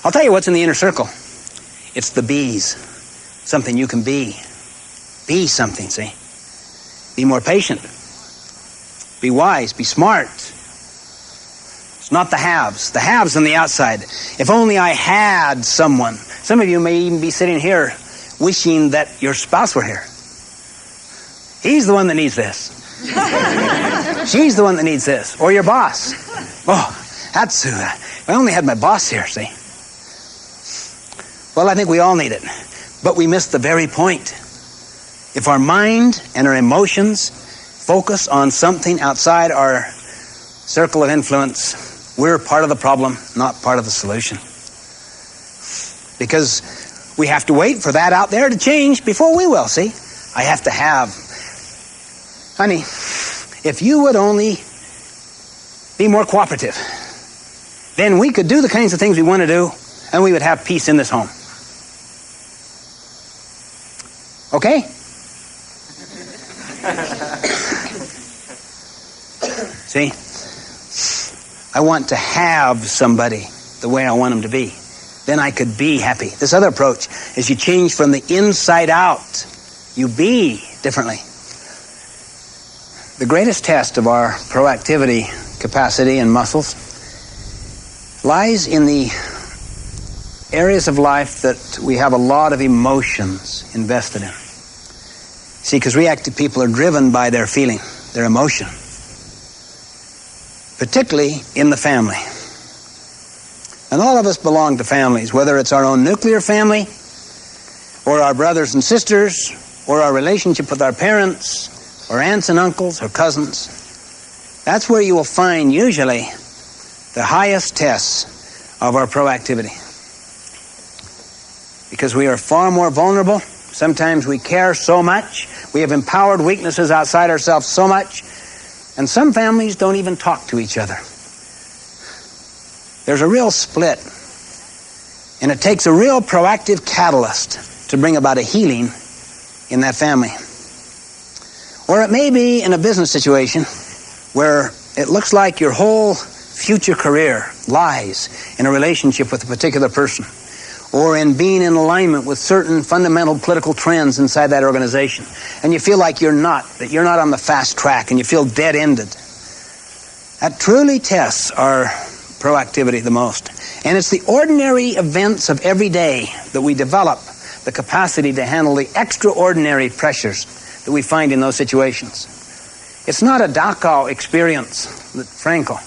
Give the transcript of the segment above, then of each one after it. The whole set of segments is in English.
I'll tell you what's in the inner circle. It's the bees. Something you can be. Be something, see? Be more patient. Be wise. Be smart. It's not the haves. The haves on the outside. If only I had someone. Some of you may even be sitting here wishing that your spouse were here. He's the one that needs this. She's the one that needs this. Or your boss. Oh, that's who. If I only had my boss here, see? Well, I think we all need it. But we miss the very point. If our mind and our emotions focus on something outside our circle of influence, we're part of the problem, not part of the solution. Because we have to wait for that out there to change before we will, see? I have to have. Honey, if you would only be more cooperative, then we could do the kinds of things we want to do, and we would have peace in this home. Okay? See? I want to have somebody the way I want them to be. Then I could be happy. This other approach is you change from the inside out. You be differently. The greatest test of our proactivity capacity and muscles lies in the areas of life that we have a lot of emotions invested in. See, because reactive people are driven by their feeling, their emotion. Particularly in the family. And all of us belong to families, whether it's our own nuclear family, or our brothers and sisters, or our relationship with our parents, or aunts and uncles, or cousins. That's where you will find, usually, the highest tests of our proactivity. Because we are far more vulnerable. Sometimes we care so much. We have empowered weaknesses outside ourselves so much. And some families don't even talk to each other. There's a real split. And it takes a real proactive catalyst to bring about a healing in that family. Or it may be in a business situation where it looks like your whole future career lies in a relationship with a particular person, or in being in alignment with certain fundamental political trends inside that organization. And you feel like that you're not on the fast track, and you feel dead-ended. That truly tests our proactivity the most. And it's the ordinary events of every day that we develop the capacity to handle the extraordinary pressures that we find in those situations. It's not a Dachau experience that Frankl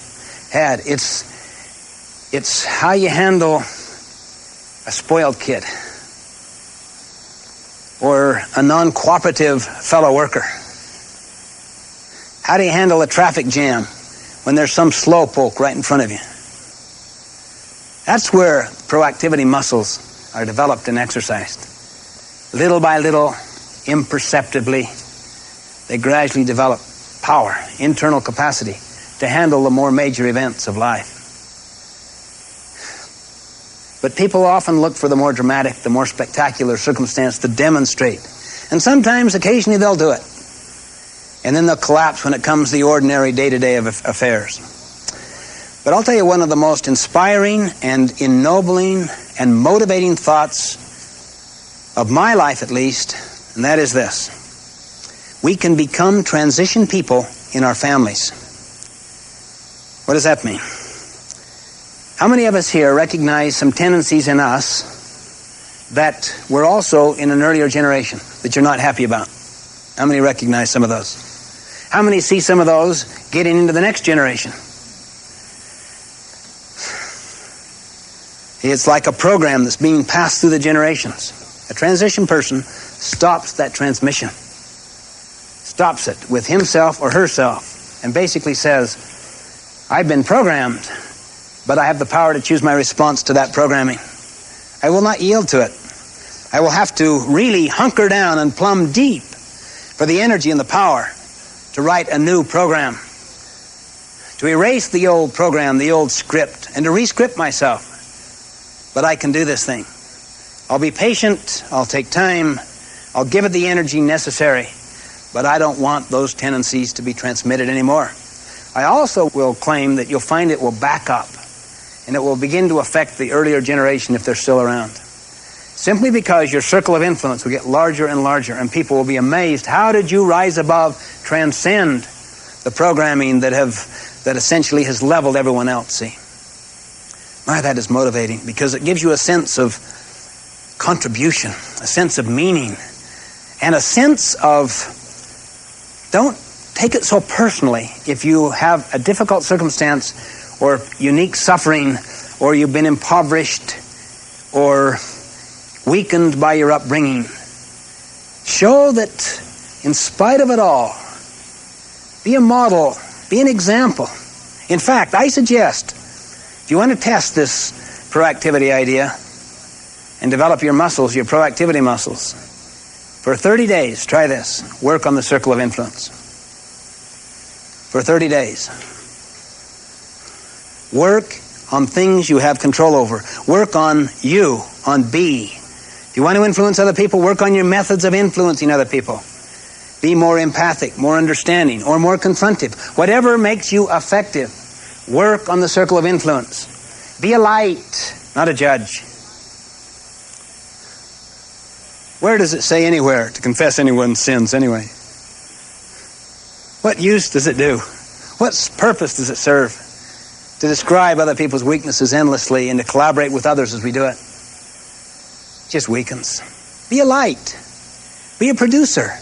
had. It's how you handle a spoiled kid or a non-cooperative fellow worker. How do you handle a traffic jam when there's some slowpoke right in front of you? That's where proactivity muscles are developed and exercised. Little by little, imperceptibly, they gradually develop power, internal capacity to handle the more major events of life. But people often look for the more dramatic, the more spectacular circumstance to demonstrate. And sometimes, occasionally, they'll do it. And then they'll collapse when it comes to the ordinary day-to-day of affairs. But I'll tell you one of the most inspiring and ennobling and motivating thoughts of my life, at least, and that is this. We can become transition people in our families. What does that mean? How many of us here recognize some tendencies in us that were also in an earlier generation that you're not happy about? How many recognize some of those? How many see some of those getting into the next generation? It's like a program that's being passed through the generations. A transition person stops that transmission. Stops it with himself or herself and basically says, I've been programmed, but I have the power to choose my response to that programming. I will not yield to it. I will have to really hunker down and plumb deep for the energy and the power to write a new program, to erase the old program, the old script, and to re-script myself. But I can do this thing. I'll be patient, I'll take time, I'll give it the energy necessary, but I don't want those tendencies to be transmitted anymore. I also will claim that you'll find it will back up and it will begin to affect the earlier generation if they're still around. Simply because your circle of influence will get larger and larger, and people will be amazed, how did you rise above, transcend the programming that essentially has leveled everyone else, see? My, that is motivating, because it gives you a sense of contribution, a sense of meaning, and a sense of, don't take it so personally if you have a difficult circumstance or unique suffering, or you've been impoverished or weakened by your upbringing. Show that in spite of it all, be a model, be an example. In fact, I suggest, if you want to test this proactivity idea and develop your muscles, your proactivity muscles, for 30 days, try this. Work on the circle of influence. For 30 days. Work on things you have control over. Work on you, on be. If you want to influence other people, work on your methods of influencing other people. Be more empathic, more understanding, or more confrontive. Whatever makes you effective, work on the circle of influence. Be a light, not a judge. Where does it say anywhere to confess anyone's sins anyway? What use does it do? What purpose does it serve? To describe other people's weaknesses endlessly and to collaborate with others as we do it. It just weakens. Be a light. Be a producer.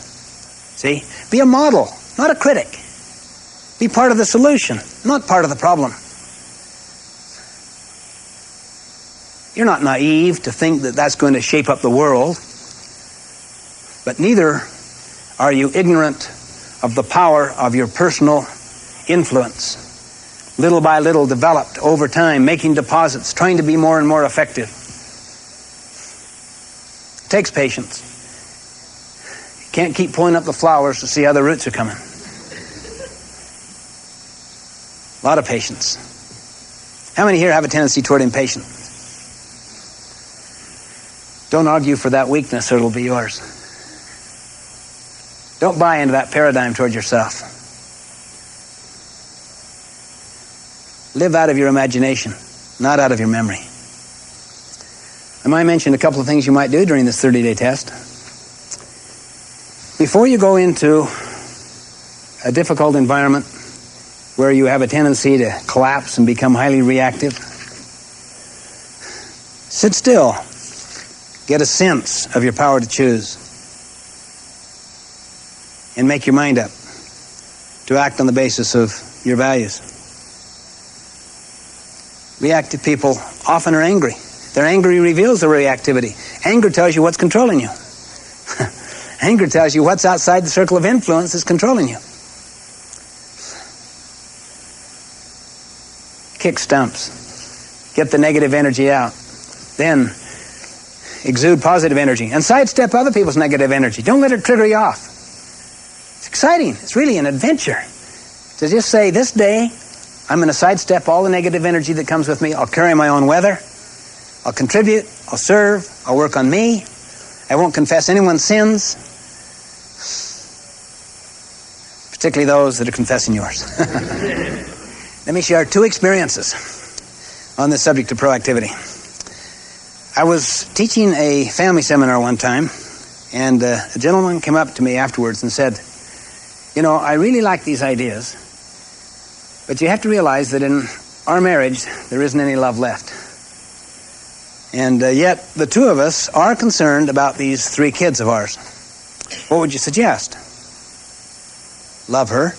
See? Be a model, not a critic. Be part of the solution, not part of the problem. You're not naive to think that that's going to shape up the world, but neither are you ignorant of the power of your personal influence. Little by little developed over time, making deposits, trying to be more and more effective. It takes patience. You can't keep pulling up the flowers to see how the roots are coming. A lot of patience. How many here have a tendency toward impatience? Don't argue for that weakness or it'll be yours. Don't buy into that paradigm toward yourself. Live out of your imagination, not out of your memory. I might mention a couple of things you might do during this 30-day test. Before you go into a difficult environment where you have a tendency to collapse and become highly reactive, sit still. Get a sense of your power to choose. And make your mind up to act on the basis of your values. Reactive people often are angry. Their anger reveals their reactivity. Anger tells you what's controlling you. Anger tells you what's outside the circle of influence is controlling you. Kick stumps. Get the negative energy out. Then exude positive energy and sidestep other people's negative energy. Don't let it trigger you off. It's exciting. It's really an adventure to just say, this day, I'm going to sidestep all the negative energy that comes with me. I'll carry my own weather. I'll contribute. I'll serve. I'll work on me. I won't confess anyone's sins, particularly those that are confessing yours. Let me share two experiences on this subject of proactivity. I was teaching a family seminar one time, and a gentleman came up to me afterwards and said, you know, I really like these ideas, but you have to realize that in our marriage, there isn't any love left. And yet, the two of us are concerned about these 3 kids of ours. What would you suggest? Love her?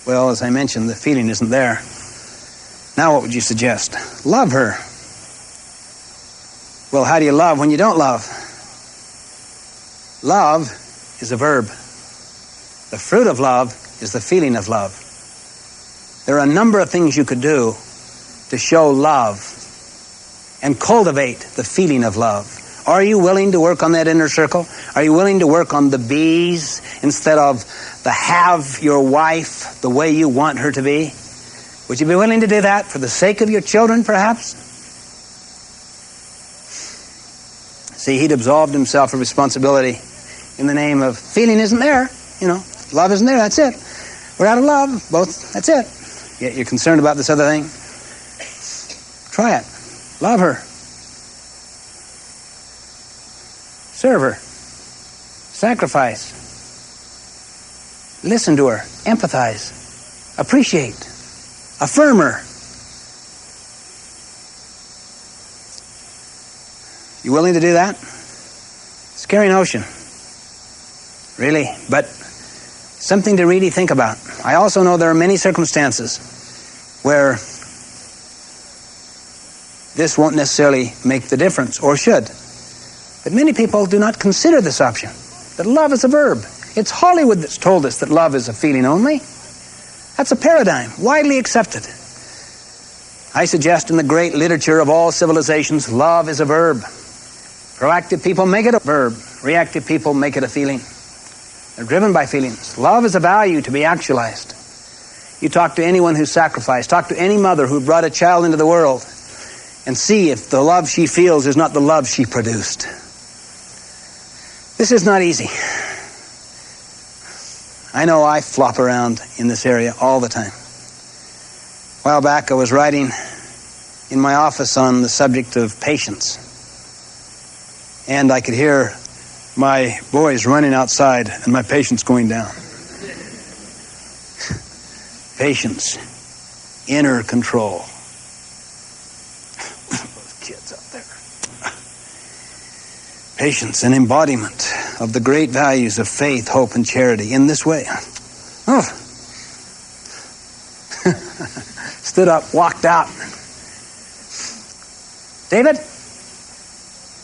Well, as I mentioned, the feeling isn't there. Now what would you suggest? Love her. Well, how do you love when you don't love? Love is a verb. The fruit of love is the feeling of love. There are a number of things you could do to show love and cultivate the feeling of love. Are you willing to work on that inner circle? Are you willing to work on the bees instead of the have your wife the way you want her to be? Would you be willing to do that for the sake of your children, perhaps? See, he'd absolved himself of responsibility in the name of feeling isn't there. You know, love isn't there, that's it. We're out of love, both, that's it. Yet you're concerned about this other thing. Try it. Love her. Serve her. Sacrifice. Listen to her. Empathize. Appreciate. Affirm her. You willing to do that? Scary notion. Really, but something to really think about. I also know there are many circumstances where this won't necessarily make the difference, or should. But many people do not consider this option, that love is a verb. It's Hollywood that's told us that love is a feeling only. That's a paradigm, widely accepted. I suggest in the great literature of all civilizations, love is a verb. Proactive people make it a verb. Reactive people make it a feeling. They're driven by feelings. Love is a value to be actualized. You talk to anyone who's sacrificed, talk to any mother who brought a child into the world, and see if the love she feels is not the love she produced. This is not easy. I know I flop around in this area all the time. A while back I was writing in my office on the subject of patience. And I could hear my boys running outside and my patience going down. Patience. Inner control. Those kids up there. Patience, an embodiment of the great values of faith, hope, and charity in this way. Oh. Stood up, walked out. David,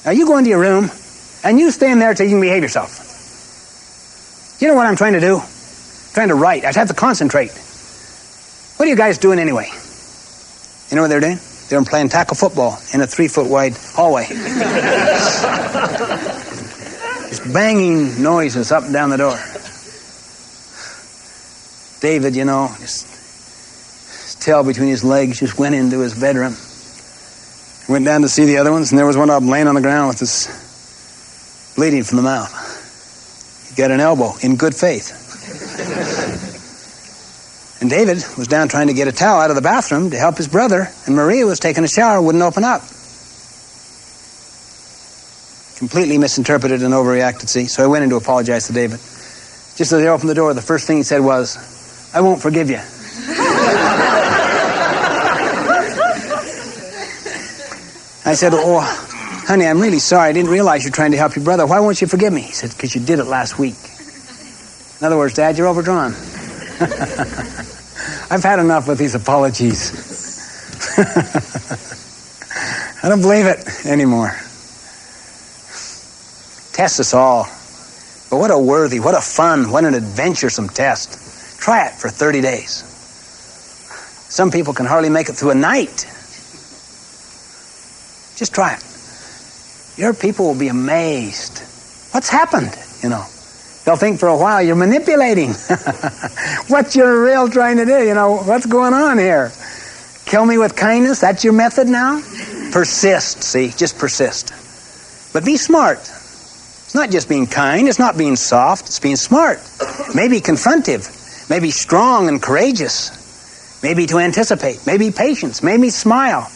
now you go into your room and you stay in there till you can behave yourself. You know what I'm trying to do? I'm trying to write. I have to concentrate. What are you guys doing anyway? You know what they're doing? They're playing tackle football in a 3-foot wide hallway. Just banging noises up and down the door. David, you know, his tail between his legs, just went into his bedroom. Went down to see the other ones, and there was one of them laying on the ground with his bleeding from the mouth. He got an elbow in good faith. And David was down trying to get a towel out of the bathroom to help his brother, and Maria was taking a shower, wouldn't open up. Completely misinterpreted and overreacted, see? So I went in to apologize to David. Just as they opened the door, the first thing he said was, "I won't forgive you." I said, "Oh, honey, I'm really sorry. I didn't realize you're trying to help your brother. Why won't you forgive me?" He said, "Because you did it last week." In other words, Dad, you're overdrawn. I've had enough with these apologies. I don't believe it anymore. Test us all. But what a worthy, what a fun, what an adventuresome test. Try it for 30 days. Some people can hardly make it through a night. Just try it. Your people will be amazed. What's happened, you know? They'll think for a while you're manipulating. What's your real trying to do? You know, what's going on here? Kill me with kindness? That's your method now? Persist, see? Just persist. But be smart. It's not just being kind. It's not being soft. It's being smart. Maybe confrontive. Maybe strong and courageous. Maybe to anticipate. Maybe patience. Maybe smile.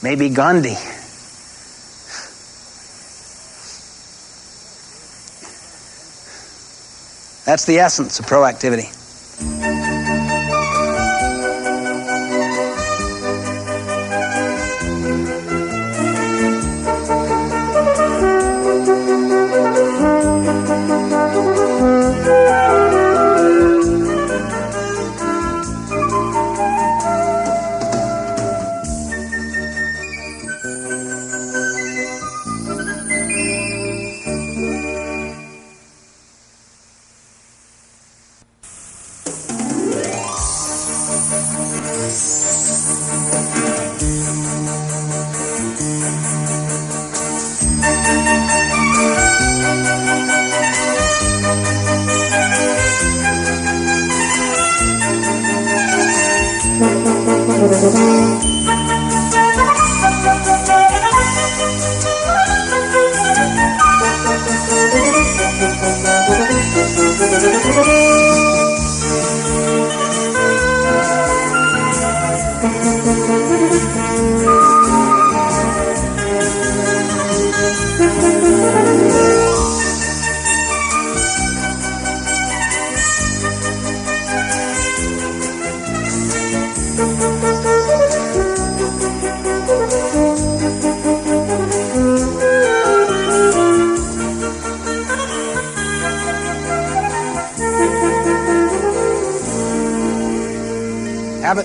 Maybe Gandhi. That's the essence of proactivity.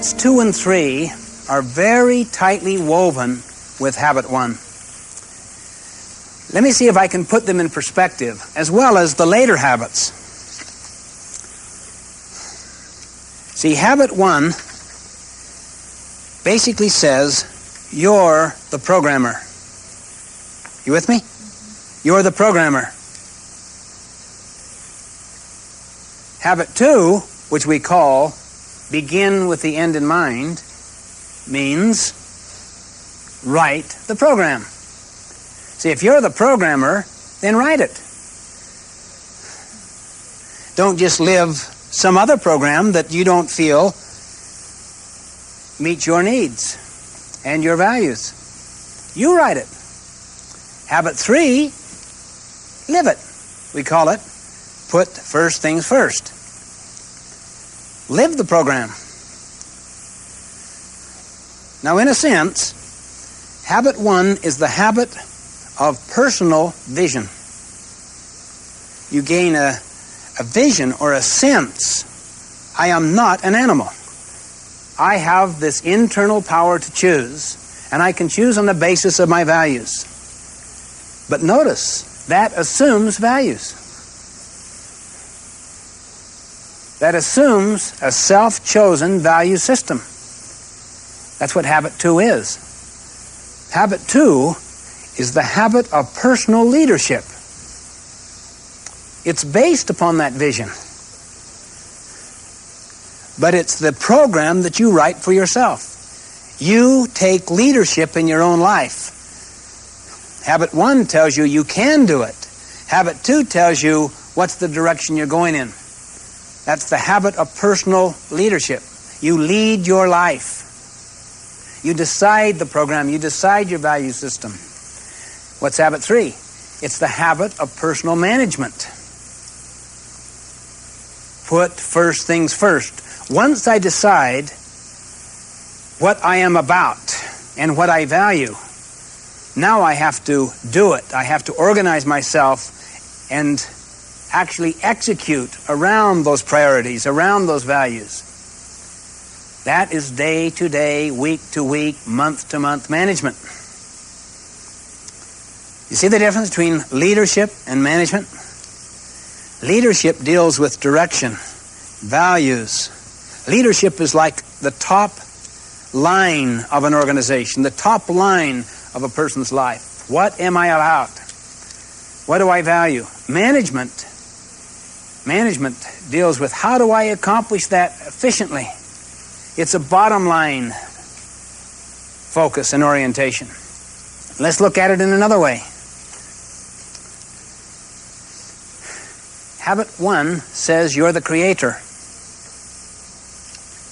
Habits 2 and 3 are very tightly woven with habit 1. Let me see if I can put them in perspective, as well as the later habits. See, habit 1 basically says, you're the programmer. You with me? You're the programmer. Habit 2, which we call begin with the end in mind, means write the program. See, if you're the programmer, then write it. Don't just live some other program that you don't feel meets your needs and your values. You write it. Habit 3, live it. We call it put first things first. Live the program. Now, in a sense, habit 1 is the habit of personal vision. You gain a vision or a sense. I am not an animal. I have this internal power to choose, and I can choose on the basis of my values. But notice, that assumes values. That assumes a self-chosen value system. That's what habit 2 is. Habit 2 is the habit of personal leadership. It's based upon that vision. But it's the program that you write for yourself. You take leadership in your own life. Habit 1 tells you you can do it. Habit 2 tells you what's the direction you're going in. That's the habit of personal leadership. You lead your life. You decide the program. You decide your value system. What's habit 3? It's the habit of personal management. Put first things first. Once I decide what I am about and what I value, now I have to do it. I have to organize myself and actually execute around those priorities, around those values. That is day-to-day, week-to-week, month-to-month management. You see the difference between leadership and management? Leadership deals with direction, values. Leadership is like the top line of an organization, the top line of a person's life. What am I about? What do I value? Management deals with how do I accomplish that efficiently? It's a bottom line focus and orientation. Let's look at it in another way. Habit 1 says you're the creator.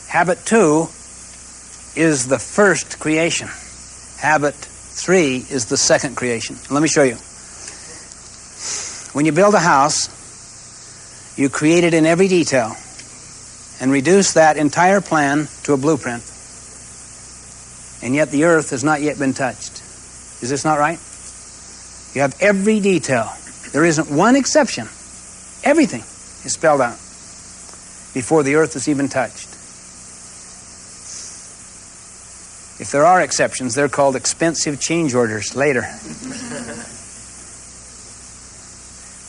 Habit 2 is the first creation. Habit 3 is the second creation. Let me show you. When you build a house, you create it in every detail and reduce that entire plan to a blueprint. And yet the earth has not yet been touched. Is this not right? You have every detail. There isn't one exception. Everything is spelled out before the earth is even touched. If there are exceptions, they're called expensive change orders later.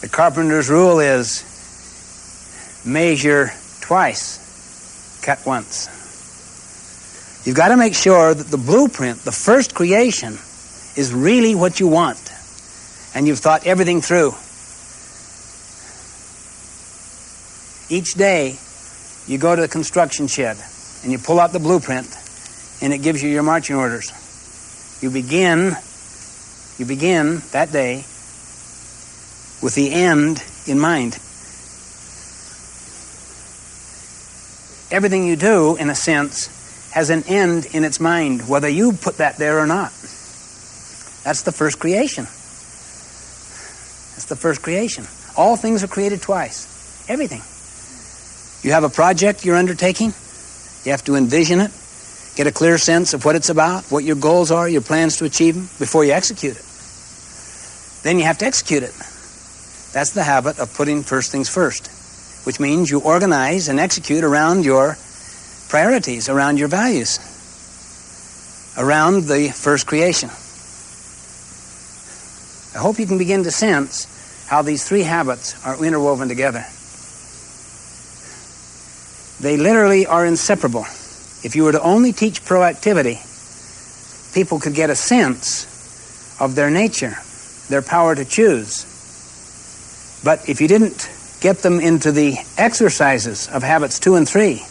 The carpenter's rule is measure twice, cut once. You've got to make sure that the blueprint, the first creation, is really what you want. And you've thought everything through. Each day, you go to the construction shed and you pull out the blueprint and it gives you your marching orders. You begin that day with the end in mind. Everything you do, in a sense, has an end in its mind, whether you put that there or not. That's the first creation. That's the first creation. All things are created twice. Everything. You have a project you're undertaking. You have to envision it, get a clear sense of what it's about, what your goals are, your plans to achieve them, before you execute it. Then you have to execute it. That's the habit of putting first things first, which means you organize and execute around your priorities, around your values, around the first creation. I hope you can begin to sense how these three habits are interwoven together. They literally are inseparable. If you were to only teach proactivity, people could get a sense of their nature, their power to choose. But if you didn't get them into the exercises of habits 2 and 3,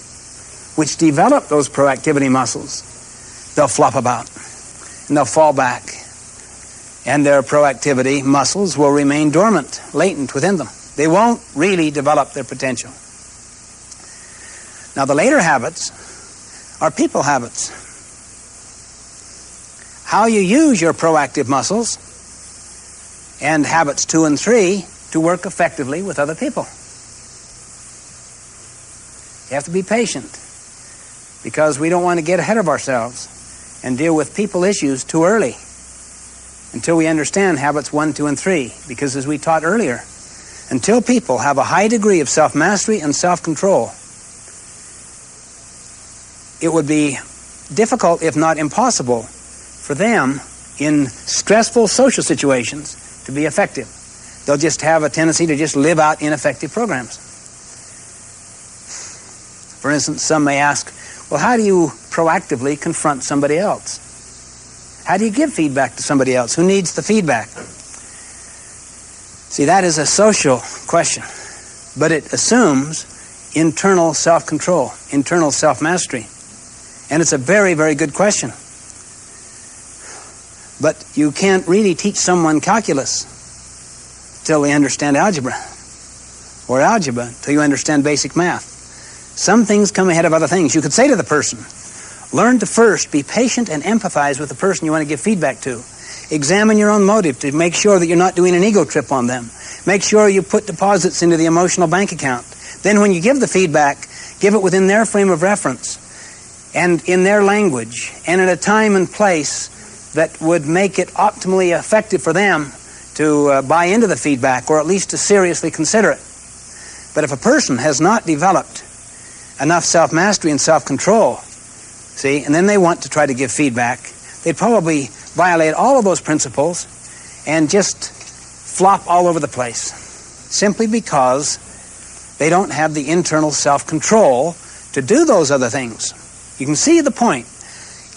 which develop those proactivity muscles, they'll flop about and they'll fall back. And their proactivity muscles will remain dormant, latent within them. They won't really develop their potential. Now, the later habits are people habits. How you use your proactive muscles and habits 2 and 3 to work effectively with other people. You have to be patient, because we don't want to get ahead of ourselves and deal with people issues too early until we understand habits 1, 2, and 3. Because as we taught earlier, until people have a high degree of self-mastery and self-control, it would be difficult, if not impossible, for them in stressful social situations to be effective. They'll just have a tendency to just live out ineffective programs. For instance, some may ask, well, how do you proactively confront somebody else? How do you give feedback to somebody else who needs the feedback? See, that is a social question, but it assumes internal self-control, internal self-mastery. And it's a very, very good question. But you can't really teach someone calculus till they understand algebra, or algebra till you understand basic math. Some things come ahead of other things. You could say to the person, learn to first be patient and empathize with the person you want to give feedback to. Examine your own motive to make sure that you're not doing an ego trip on them. Make sure you put deposits into the emotional bank account. Then when you give the feedback, give it within their frame of reference and in their language and in a time and place that would make it optimally effective for them to buy into the feedback, or at least to seriously consider it. But if a person has not developed enough self-mastery and self-control, see, and then they want to try to give feedback, they'd probably violate all of those principles and just flop all over the place, simply because they don't have the internal self-control to do those other things. You can see the point.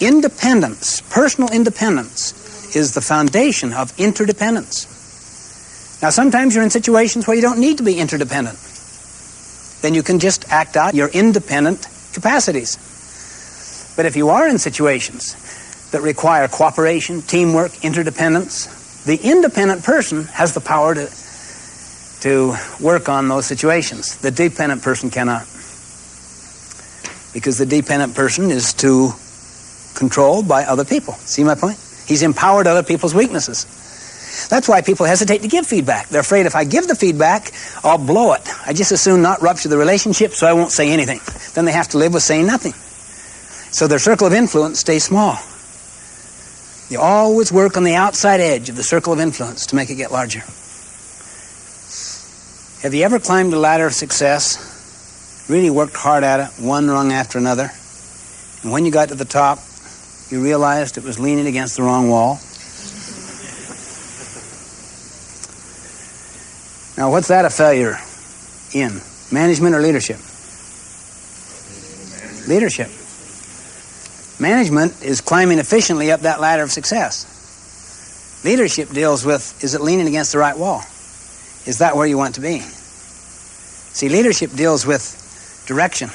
Independence, personal independence, is the foundation of interdependence. Now, sometimes you're in situations where you don't need to be interdependent. Then you can just act out your independent capacities. But if you are in situations that require cooperation, teamwork, interdependence, the independent person has the power to work on those situations. The dependent person cannot. Because the dependent person is too controlled by other people. See my point? He's empowered other people's weaknesses. That's why people hesitate to give feedback. They're afraid if I give the feedback, I'll blow it. I just as soon not rupture the relationship, so I won't say anything. Then they have to live with saying nothing. So their circle of influence stays small. You always work on the outside edge of the circle of influence to make it get larger. Have you ever climbed a ladder of success, really worked hard at it, one rung after another, and when you got to the top, you realized it was leaning against the wrong wall? Now, what's that a failure in? Management or leadership? Leadership. Management is climbing efficiently up that ladder of success. Leadership deals with, is it leaning against the right wall? Is that where you want to be? See, leadership deals with direction.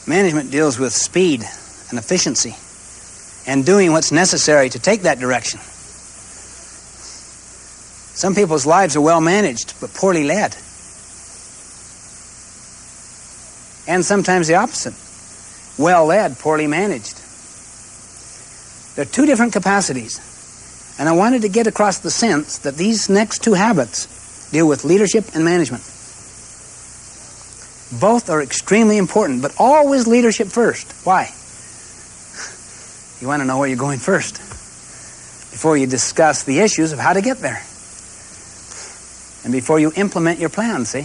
Management deals with speed and efficiency and doing what's necessary to take that direction. Some people's lives are well managed, but poorly led. And sometimes the opposite. Well led, poorly managed. They're two different capacities. And I wanted to get across the sense that these next two habits deal with leadership and management. Both are extremely important, but always leadership first. Why? You want to know where you're going first before you discuss the issues of how to get there. And before you implement your plan, see?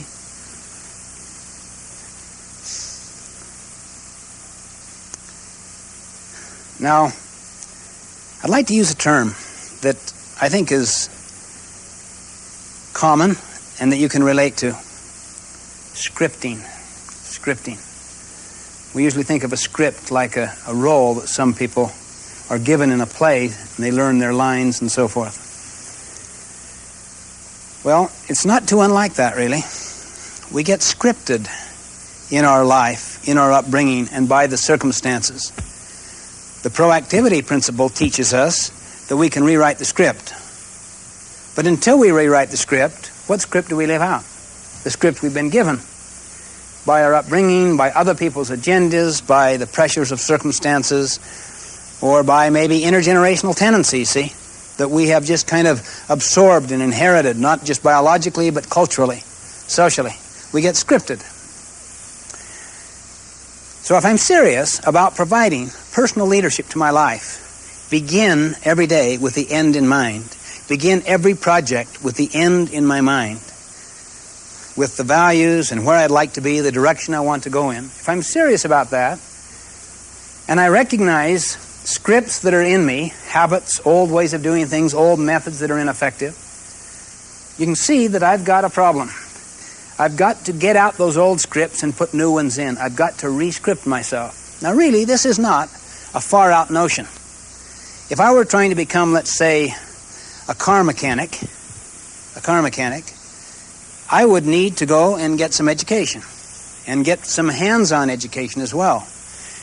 Now, I'd like to use a term that I think is common and that you can relate to. Scripting. Scripting. We usually think of a script like a role that some people are given in a play, and they learn their lines and so forth. Well, it's not too unlike that, really. We get scripted in our life, in our upbringing, and by the circumstances. The proactivity principle teaches us that we can rewrite the script. But until we rewrite the script, what script do we live out? The script we've been given by our upbringing, by other people's agendas, by the pressures of circumstances, or by maybe intergenerational tendencies, see, that we have just kind of absorbed and inherited, not just biologically, but culturally, socially. We get scripted. So if I'm serious about providing personal leadership to my life, begin every day with the end in mind. Begin every project with the end in my mind, with the values and where I'd like to be, the direction I want to go in. If I'm serious about that, and I recognize scripts that are in me, habits, old ways of doing things, old methods that are ineffective, you can see that I've got a problem. I've got to get out those old scripts and put new ones in. I've got to re-script myself. Now really, this is not a far-out notion. If I were trying to become, let's say, a car mechanic, I would need to go and get some education and get some hands-on education as well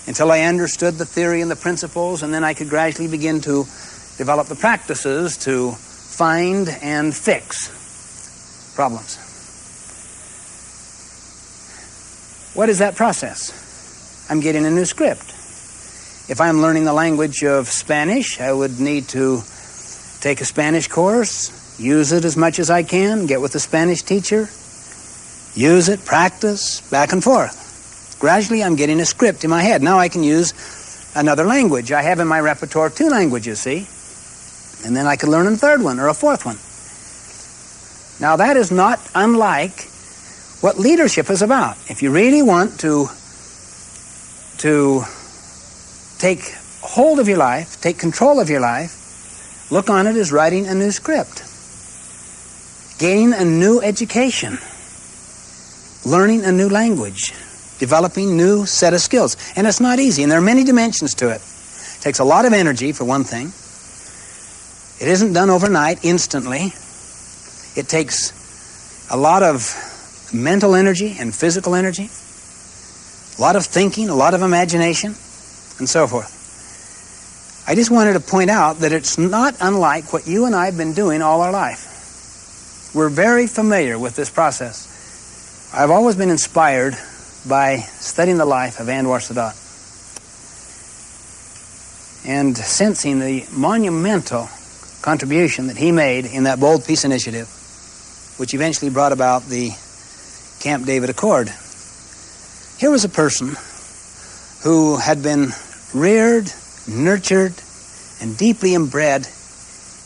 until I understood the theory and the principles, and then I could gradually begin to develop the practices to find and fix problems. What is that process? I'm getting a new script. If I'm learning the language of Spanish, I would need to take a Spanish course, use it as much as I can, get with a Spanish teacher, use it, practice, back and forth. Gradually, I'm getting a script in my head. Now I can use another language. I have in my repertoire 2 languages, see? And then I could learn a third one or a fourth one. Now that is not unlike what leadership is about. If you really want to take hold of your life, take control of your life, look on it as writing a new script, gaining a new education, learning a new language, developing new set of skills. And it's not easy, and there are many dimensions to it. It takes a lot of energy, for one thing. It isn't done overnight, instantly. It takes a lot of mental energy and physical energy, a lot of thinking, a lot of imagination, and so forth. I just wanted to point out that it's not unlike what you and I have been doing all our life. We're very familiar with this process. I've always been inspired by studying the life of Anwar Sadat and sensing the monumental contribution that he made in that Bold Peace Initiative, which eventually brought about the Camp David Accord. Here was a person who had been reared, nurtured, and deeply inbred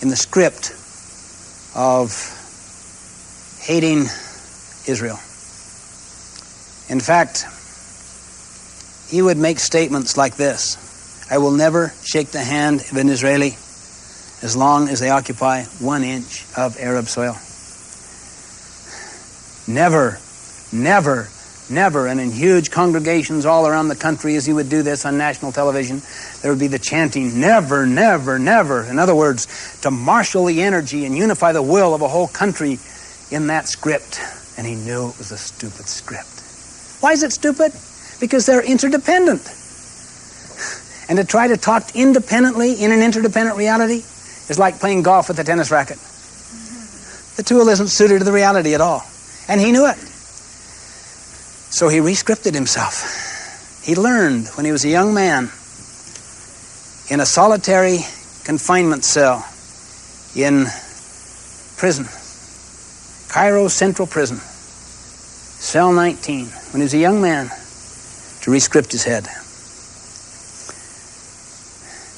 in the script of hating Israel. In fact, he would make statements like this: I will never shake the hand of an Israeli as long as they occupy 1 inch of Arab soil. Never, never, never. And in huge congregations all around the country, as he would do this on national television, there would be the chanting, never, never, never. In other words, to marshal the energy and unify the will of a whole country in that script. And he knew it was a stupid script. Why is it stupid? Because they're interdependent. And to try to talk independently in an interdependent reality is like playing golf with a tennis racket. The tool isn't suited to the reality at all. And he knew it. So he re-scripted himself. He learned when he was a young man in a solitary confinement cell in prison, Cairo Central Prison, cell 19, when he was a young man, to re-script his head.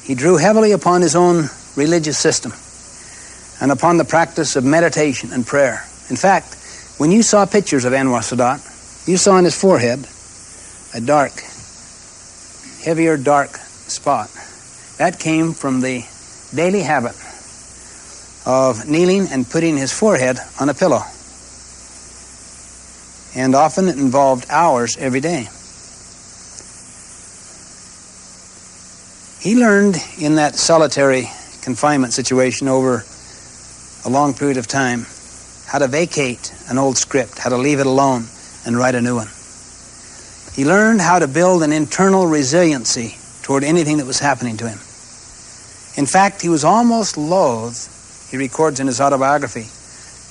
He drew heavily upon his own religious system and upon the practice of meditation and prayer. In fact, when you saw pictures of Anwar Sadat, you saw on his forehead a dark, heavier dark spot. That came from the daily habit of kneeling and putting his forehead on a pillow. And often it involved hours every day. He learned in that solitary confinement situation over a long period of time how to vacate an old script, how to leave it alone and write a new one. He learned how to build an internal resiliency toward anything that was happening to him. In fact, he was almost loath, he records in his autobiography,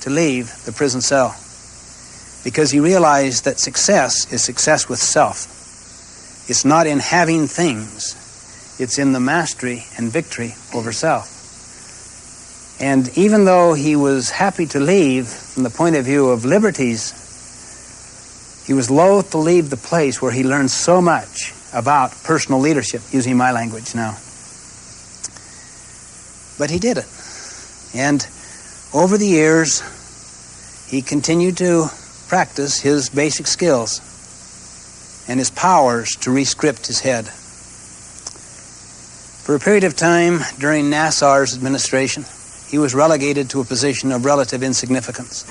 to leave the prison cell, because he realized that success is success with self. It's not in having things, it's in the mastery and victory over self. And even though he was happy to leave from the point of view of liberties, he was loath to leave the place where he learned so much about personal leadership, using my language now. But he did it. And over the years, he continued to practice his basic skills and his powers to re-script his head. For a period of time during Nasser's administration, he was relegated to a position of relative insignificance.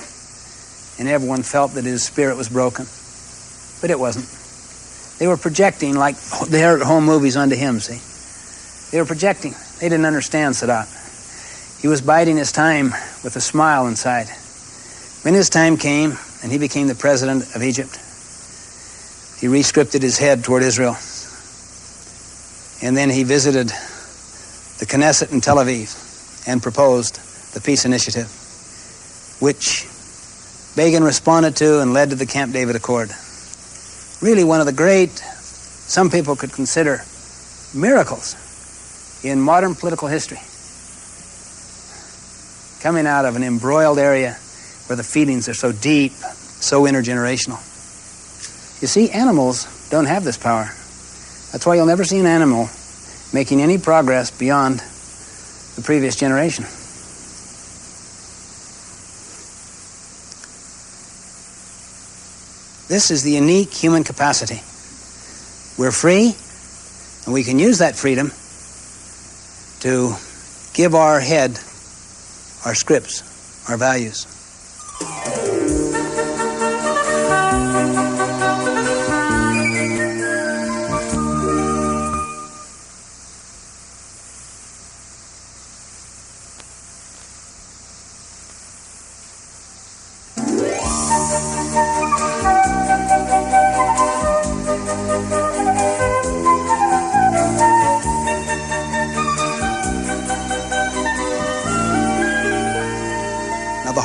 And everyone felt that his spirit was broken. But it wasn't. They were projecting like their home movies onto him, see? They were projecting. They didn't understand Sadat. He was biding his time with a smile inside. When his time came and he became the president of Egypt, he re-scripted his head toward Israel. And then he visited the Knesset in Tel Aviv and proposed the peace initiative, which Begin responded to and led to the Camp David Accord. Really one of the great, some people could consider, miracles in modern political history. Coming out of an embroiled area where the feelings are so deep, so intergenerational. You see, animals don't have this power. That's why you'll never see an animal making any progress beyond the previous generation. This is the unique human capacity. We're free, and we can use that freedom to give our head our scripts, our values.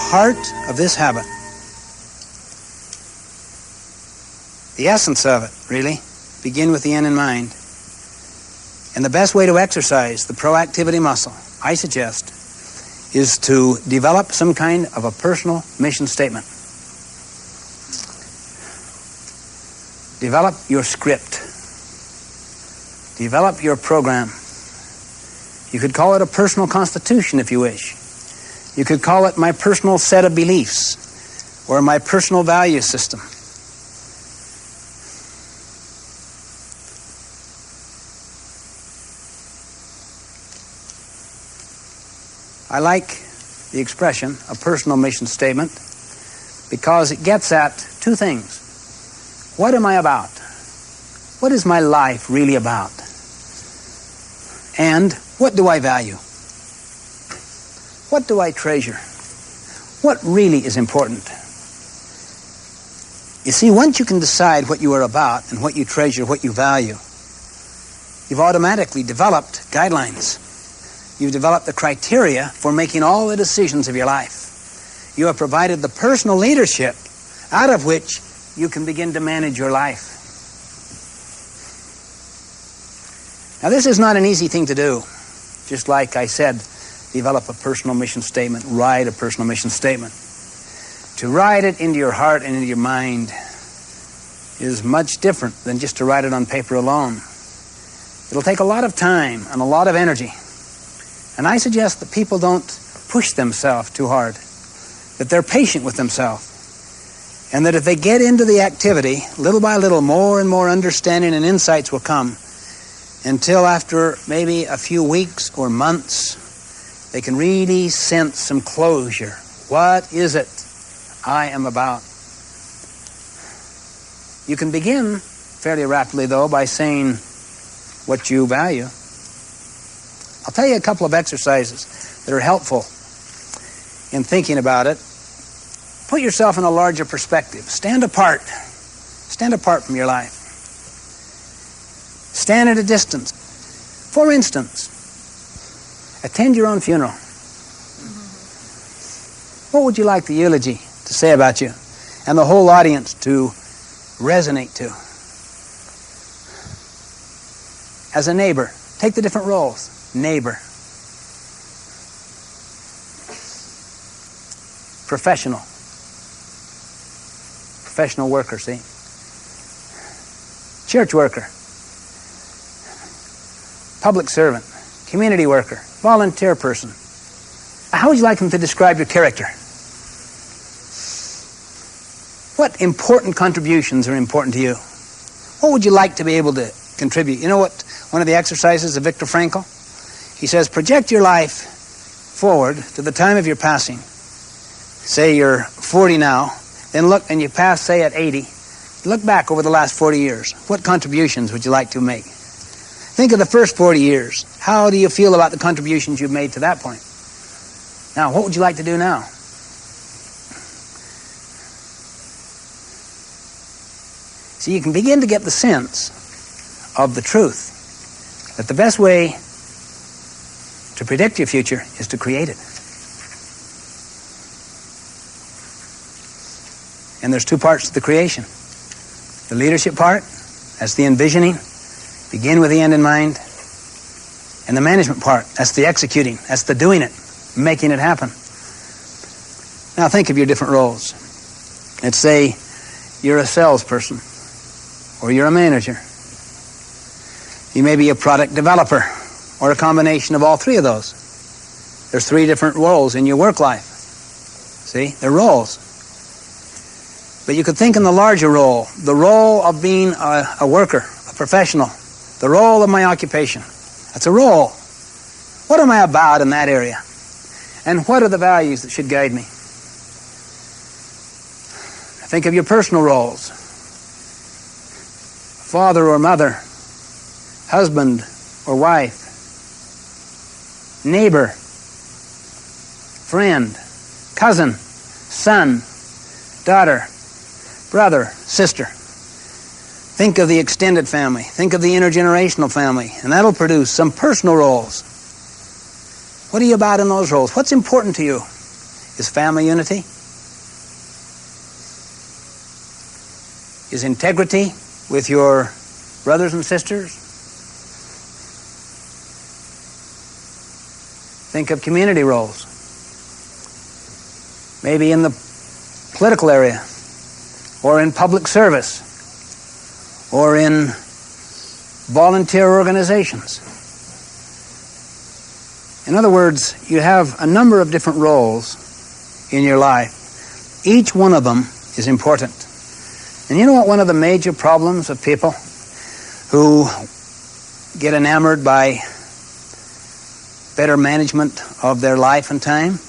Heart of this habit, the essence of it, really, begin with the end in mind. And the best way to exercise the proactivity muscle, I suggest, is to develop some kind of a personal mission statement. Develop your script. Develop your program. You could call it a personal constitution if you wish. You could call it my personal set of beliefs or my personal value system. I like the expression, a personal mission statement, because it gets at two things. What am I about? What is my life really about? And what do I value? What do I treasure? What really is important? You see, once you can decide what you are about and what you treasure, what you value, you've automatically developed guidelines. You've developed the criteria for making all the decisions of your life. You have provided the personal leadership out of which you can begin to manage your life. Now, this is not an easy thing to do. Just like I said, develop a personal mission statement, write a personal mission statement. To write it into your heart and into your mind is much different than just to write it on paper alone. It'll take a lot of time and a lot of energy. And I suggest that people don't push themselves too hard, that they're patient with themselves, and that if they get into the activity, little by little, more and more understanding and insights will come, until after maybe a few weeks or months, they can really sense some closure. What is it I am about? You can begin fairly rapidly, though, by saying what you value. I'll tell you a couple of exercises that are helpful in thinking about it. Put yourself in a larger perspective. Stand apart. Stand apart from your life. Stand at a distance. For instance, attend your own funeral. What would you like the eulogy to say about you and the whole audience to resonate to? As a neighbor, take the different roles. Neighbor. Professional. Professional worker, see? Church worker. Public servant. Community worker. Volunteer person. How would you like them to describe your character? What important contributions are important to you? What would you like to be able to contribute? You know what? One of the exercises of Viktor Frankl? He says, project your life forward to the time of your passing. Say you're 40 now, then look, and you pass, say, at 80. Look back over the last 40 years. What contributions would you like to make? Think of the first 40 years. How do you feel about the contributions you've made to that point? Now, what would you like to do now? So you can begin to get the sense of the truth that the best way to predict your future is to create it. And there's two parts to the creation. The leadership part, that's the envisioning, begin with the end in mind. And the management part, that's the executing, that's the doing it, making it happen. Now think of your different roles. Let's say you're a salesperson, or you're a manager. You may be a product developer, or a combination of all three of those. There's three different roles in your work life. See, they're roles. But you could think in the larger role, the role of being a worker, a professional, the role of my occupation. That's a role. What am I about in that area? And what are the values that should guide me? Think of your personal roles. Father or mother, husband or wife, neighbor, friend, cousin, son, daughter, brother, sister. Think of the extended family. Think of the intergenerational family. And that'll produce some personal roles. What are you about in those roles? What's important to you? Is family unity? Is integrity with your brothers and sisters? Think of community roles. Maybe in the political area, or in public service, or in volunteer organizations. In other words, you have a number of different roles in your life. Each one of them is important. And you know what one of the major problems of people who get enamored by better management of their life and time?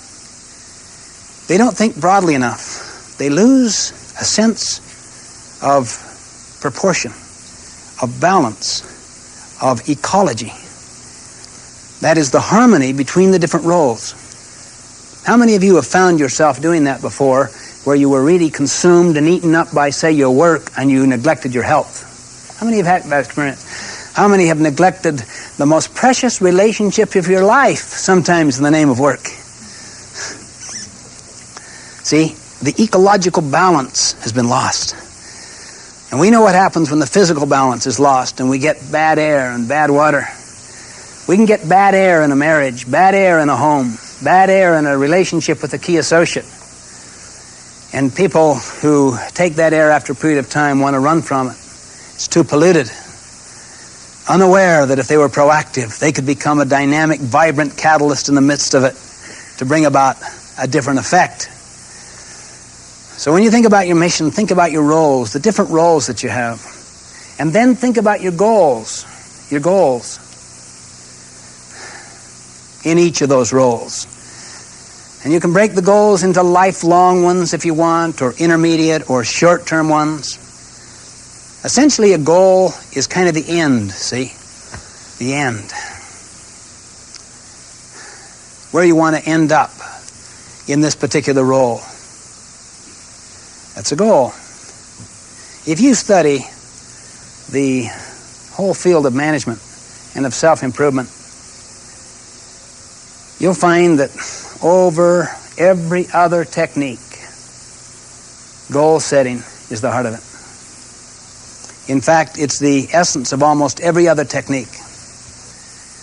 They don't think broadly enough. They lose a sense of proportion, of balance, of ecology. That is the harmony between the different roles. How many of you have found yourself doing that before, where you were really consumed and eaten up by, say, your work, and you neglected your health? How many have had that experience? How many have neglected the most precious relationship of your life, sometimes in the name of work? See, the ecological balance has been lost. And we know what happens when the physical balance is lost and we get bad air and bad water. We can get bad air in a marriage, bad air in a home, bad air in a relationship with a key associate. And people who take that air after a period of time want to run from it. It's too polluted. Unaware that if they were proactive, they could become a dynamic, vibrant catalyst in the midst of it to bring about a different effect. So when you think about your mission, think about your roles, the different roles that you have. And then think about your goals. your goals in each of those roles. And you can break the goals into lifelong ones if you want, or intermediate or short-term ones. Essentially, a goal is kind of the end, see? The end. Where you want to end up in this particular role. That's a goal. If you study the whole field of management and of self-improvement, you'll find that over every other technique, goal setting is the heart of it. In fact, it's the essence of almost every other technique.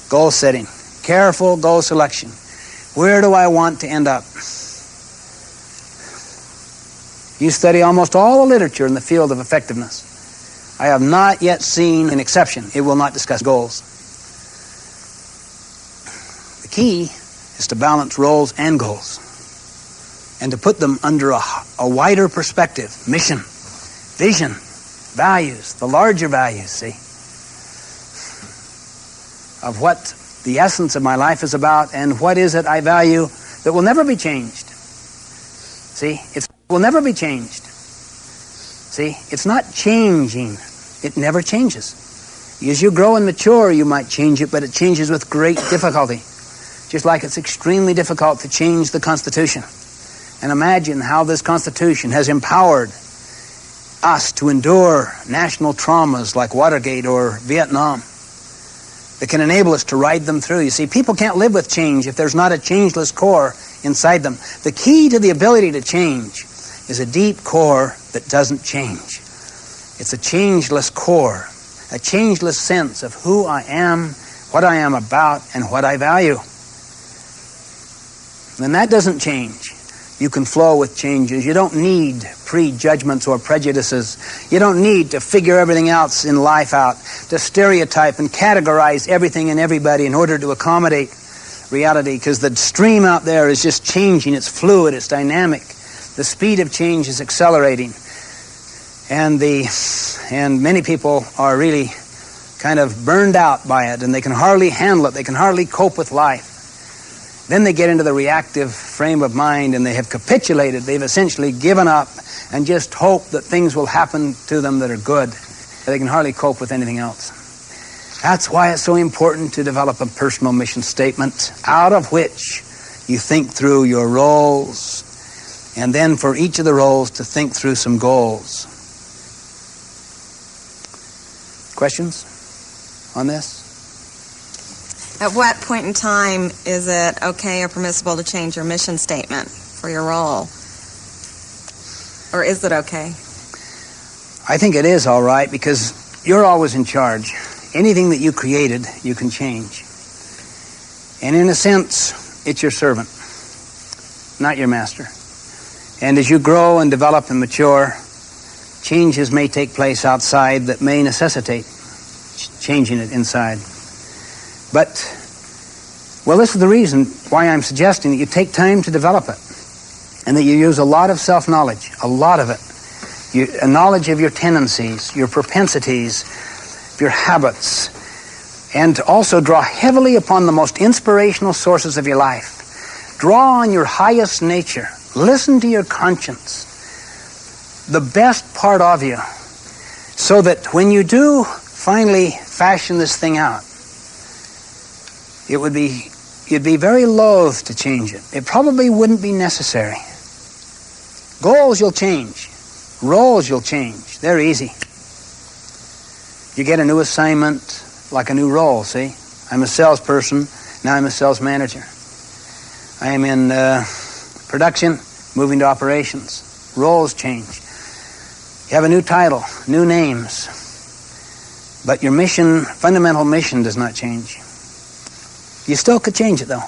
Goal setting, careful goal selection. Where do I want to end up? You study almost all the literature in the field of effectiveness. I have not yet seen an exception. It will not discuss goals. The key is to balance roles and goals and to put them under a wider perspective. Mission, vision, values, the larger values, see, of what the essence of my life is about and what is it I value that will never be changed. See, it will never be changed. See, it's not changing. It never changes. As you grow and mature, you might change it, but it changes with great difficulty. Just like it's extremely difficult to change the Constitution. And imagine how this Constitution has empowered us to endure national traumas like Watergate or Vietnam that can enable us to ride them through. You see, people can't live with change if there's not a changeless core inside them. The key to the ability to change is a deep core that doesn't change. It's a changeless core, a changeless sense of who I am, what I am about, and what I value. When that doesn't change, you can flow with changes. You don't need prejudgments or prejudices. You don't need to figure everything else in life out, to stereotype and categorize everything and everybody in order to accommodate reality, because the stream out there is just changing. It's fluid, it's dynamic. The speed of change is accelerating. And many people are really kind of burned out by it, and they can hardly handle it. They can hardly cope with life. Then they get into the reactive frame of mind and they have capitulated. They've essentially given up and just hope that things will happen to them that are good. They can hardly cope with anything else. That's why it's so important to develop a personal mission statement out of which you think through your roles, and then for each of the roles to think through some goals. Questions on this? At what point in time is it okay or permissible to change your mission statement for your role? Or is it okay? I think it is all right, because you're always in charge. Anything that you created, you can change. And in a sense, it's your servant, not your master. And as you grow and develop and mature, changes may take place outside that may necessitate changing it inside. But, well, this is the reason why I'm suggesting that you take time to develop it, and that you use a lot of self-knowledge, a lot of it. A knowledge of your tendencies, your propensities, your habits, and to also draw heavily upon the most inspirational sources of your life. Draw on your highest nature. Listen to your conscience, the best part of you, so that when you do finally fashion this thing out, you'd be very loath to change it. It probably wouldn't be necessary. Goals you'll change. Roles you'll change. They're easy. You get a new assignment, like a new role, see? I'm a salesperson, now I'm a sales manager. I am in production, moving to operations. Roles change. You have a new title, new names. But your mission, fundamental mission, does not change. You still could change it, though.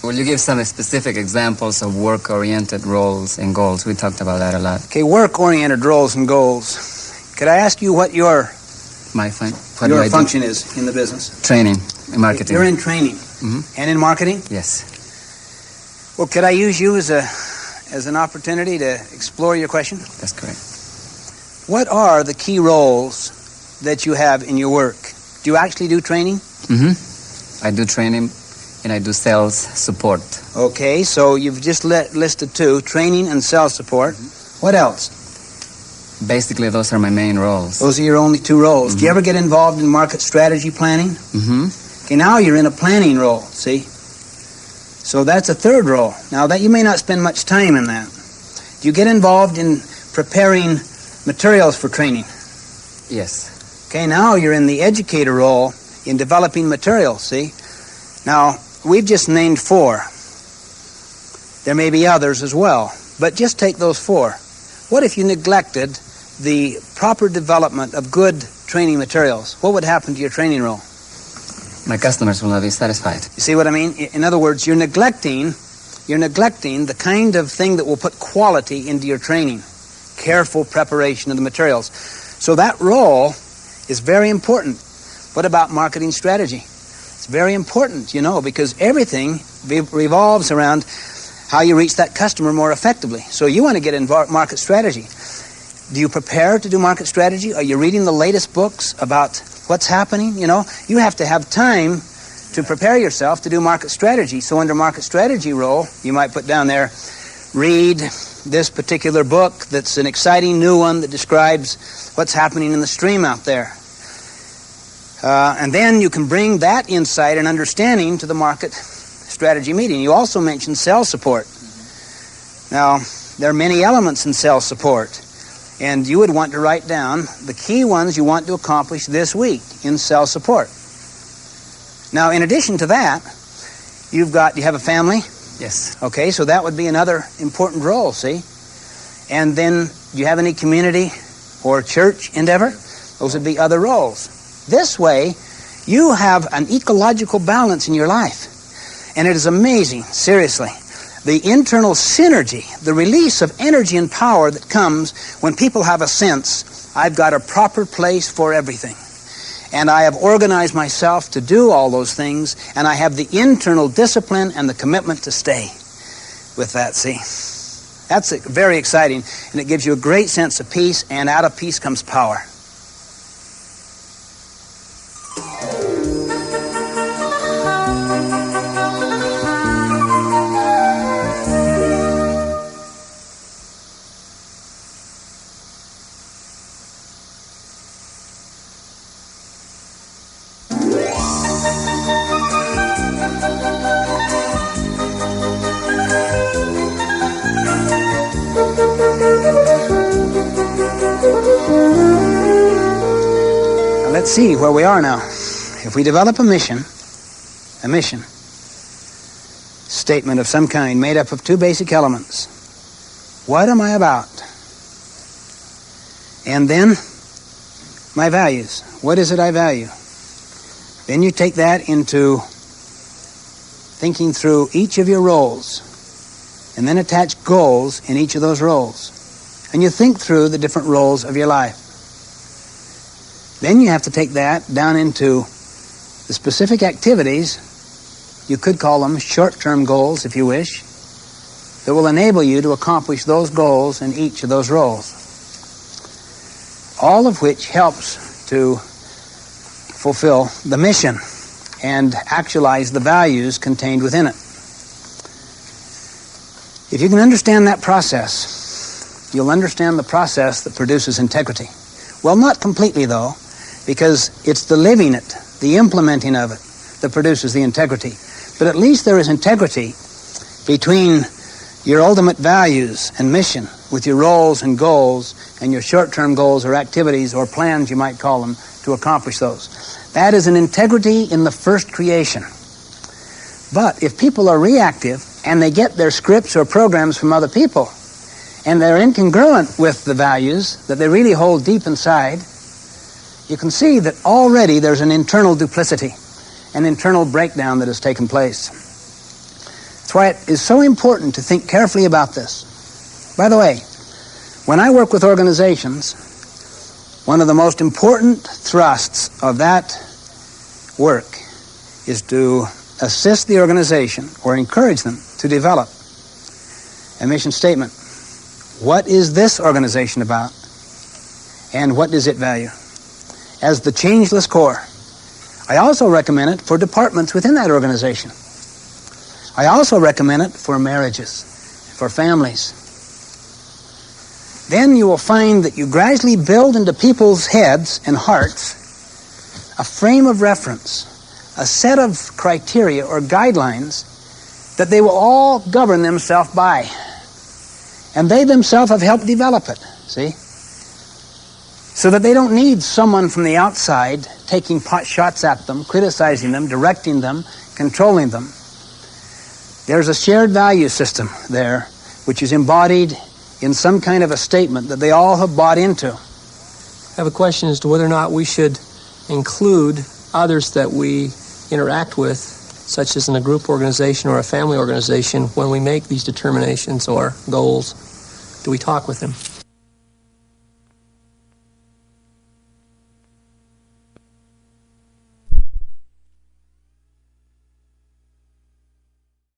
Will you give some specific examples of work-oriented roles and goals? We talked about that a lot. Okay, work-oriented roles and goals. Could I ask you what your function is in the business? Training in marketing. You're in training. Mm-hmm. And in marketing? Yes. Well, could I use you as an opportunity to explore your question? That's correct. What are the key roles that you have in your work? Do you actually do training? I do training and I do sales support. Okay, so you've just listed two, training and sales support. What else? Basically, those are my main roles. Those are your only two roles. Do you ever get involved in market strategy planning? Okay, now you're in a planning role, see? So that's a third role. Now, that you may not spend much time in that. Do you get involved in preparing materials for training? Yes. Okay, now you're in the educator role in developing materials, see? Now, we've just named 4. There may be others as well, but just take those 4. What if you neglected the proper development of good training materials? What would happen to your training role? My customers will not be satisfied. You see what I mean? In other words, you're neglecting the kind of thing that will put quality into your training, careful preparation of the materials. So that role is very important. What about marketing strategy? It's very important, you know, because everything revolves around how you reach that customer more effectively. So you want to get in market strategy. Do you prepare to do market strategy? Are you reading the latest books about what's happening? You know, you have to have time to prepare yourself to do market strategy. So under market strategy role, you might put down there, read this particular book that's an exciting new one that describes what's happening in the stream out there. And then you can bring that insight and understanding to the market strategy meeting. You also mentioned sales support. Now, there are many elements in sales support, and you would want to write down the key ones you want to accomplish this week in sales support. Now, in addition to that, you have a family? Yes. Okay, so that would be another important role, see? And then, do you have any community or church endeavor? Those would be other roles. This way, you have an ecological balance in your life. And it is amazing, seriously, the internal synergy, the release of energy and power that comes when people have a sense, I've got a proper place for everything. And I have organized myself to do all those things, and I have the internal discipline and the commitment to stay with that, see? That's very exciting, and it gives you a great sense of peace, and out of peace comes power. Let's see where we are now. If we develop a mission statement of some kind made up of 2 basic elements. What am I about? And then my values. What is it I value? Then you take that into thinking through each of your roles, and then attach goals in each of those roles. And you think through the different roles of your life. Then you have to take that down into the specific activities, you could call them short-term goals if you wish, that will enable you to accomplish those goals in each of those roles. All of which helps to fulfill the mission and actualize the values contained within it. If you can understand that process, you'll understand the process that produces integrity. Well, not completely, though, because it's the living it, the implementing of it, that produces the integrity. But at least there is integrity between your ultimate values and mission with your roles and goals and your short-term goals or activities or plans, you might call them, to accomplish those. That is an integrity in the first creation. But if people are reactive and they get their scripts or programs from other people and they're incongruent with the values that they really hold deep inside, you can see that already there's an internal duplicity, an internal breakdown that has taken place. That's why it is so important to think carefully about this. By the way, when I work with organizations, one of the most important thrusts of that work is to assist the organization or encourage them to develop a mission statement. What is this organization about? And what does it value? As the changeless core, I also recommend it for departments within that organization. I also recommend it for marriages, for families. Then you will find that you gradually build into people's heads and hearts a frame of reference, a set of criteria or guidelines that they will all govern themselves by. And they themselves have helped develop it, see? So that they don't need someone from the outside taking pot shots at them, criticizing them, directing them, controlling them. There's a shared value system there, which is embodied in some kind of a statement that they all have bought into. I have a question as to whether or not we should include others that we interact with, such as in a group organization or a family organization, when we make these determinations or goals. Do we talk with them?